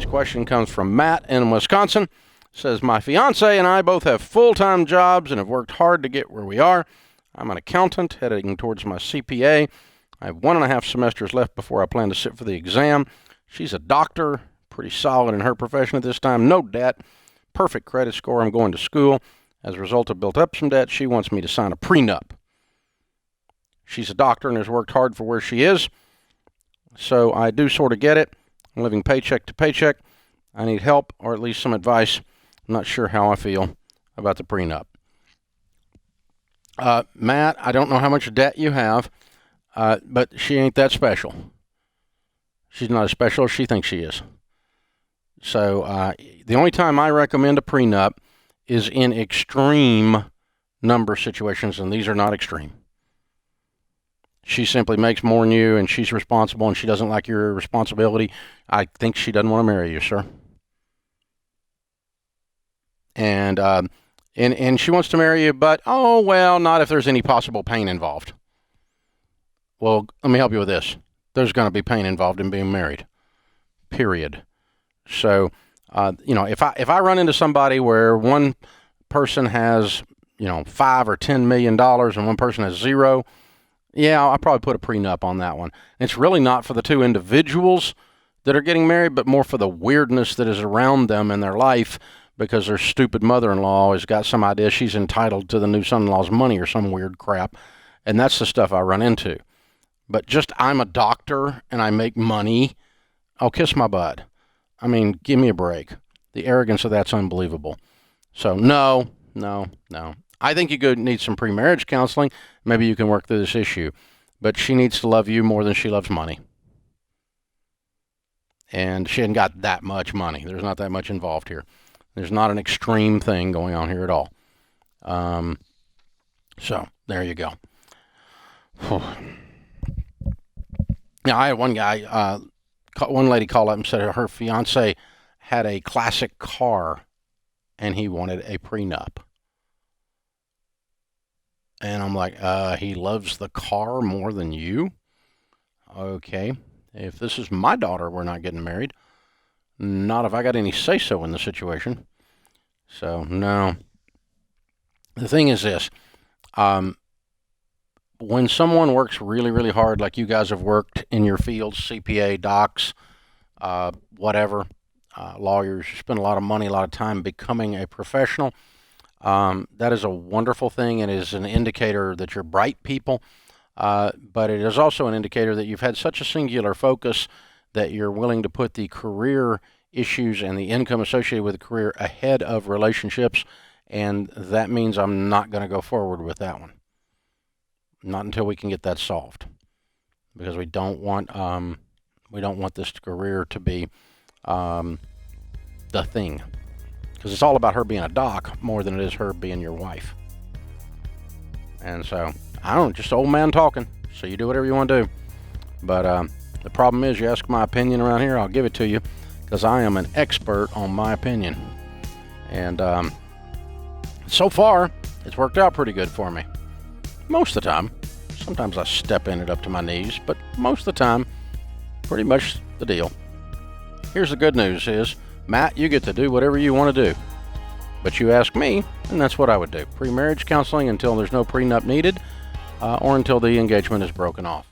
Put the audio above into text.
question comes from Matt in Wisconsin. Says, my fiance and I both have full-time jobs and have worked hard to get where we are. I'm an accountant heading towards my CPA. I have 1.5 semesters left before I plan to sit for the exam. She's a doctor, pretty solid in her profession at this time, no debt, perfect credit score. I'm going to school. As a result of built up some debt, she wants me to sign a prenup. She's a doctor and has worked hard for where she is, so I do sort of get it. I'm living paycheck to paycheck. I need help, or at least some advice. I'm not sure how I feel about the prenup. Matt, I don't know how much debt you have, but she ain't that special. She's not as special as she thinks she is. So the only time I recommend a prenup is in extreme number situations, and these are not extreme. She simply makes more than you, and she's responsible, and she doesn't like your responsibility. I think she doesn't want to marry you, sir. And she wants to marry you, but, oh, well, not if there's any possible pain involved. Well, let me help you with this. There's going to be pain involved in being married, period. So, if I run into somebody where one person has, $5 or $10 million and one person has zero, yeah, I'll probably put a prenup on that one. It's really not for the two individuals that are getting married, but more for the weirdness that is around them in their life because their stupid mother-in-law has got some idea she's entitled to the new son-in-law's money or some weird crap. And that's the stuff I run into. But just I'm a doctor and I make money, I'll kiss my butt. I mean, give me a break. The arrogance of that's unbelievable. So no. I think you need some pre-marriage counseling. Maybe you can work through this issue. But she needs to love you more than she loves money. And she hasn't got that much money. There's not that much involved here. There's not an extreme thing going on here at all. So there you go. Now, I had one guy, one lady called up and said her fiance had a classic car and he wanted a prenup. And I'm like, he loves the car more than you? Okay. If this is my daughter, we're not getting married. Not if I got any say-so in the situation. So, no. The thing is this. When someone works really, really hard, like you guys have worked in your fields, CPA, docs, whatever, lawyers, you spend a lot of money, a lot of time becoming a professional. That is a wonderful thing. It is an indicator that you're bright people, but it is also an indicator that you've had such a singular focus that you're willing to put the career issues and the income associated with the career ahead of relationships, and that means I'm not going to go forward with that one. Not until we can get that solved, because we don't want this career to be the thing. Because it's all about her being a doc more than it is her being your wife. And so, I don't know, just old man talking. So you do whatever you want to do. But the problem is, you ask my opinion around here, I'll give it to you. Because I am an expert on my opinion. And so far, it's worked out pretty good for me. Most of the time. Sometimes I step in it up to my knees. But most of the time, pretty much the deal. Here's the good news is, Matt, you get to do whatever you want to do. But you ask me, and that's what I would do. Pre-marriage counseling until there's no prenup needed, or until the engagement is broken off.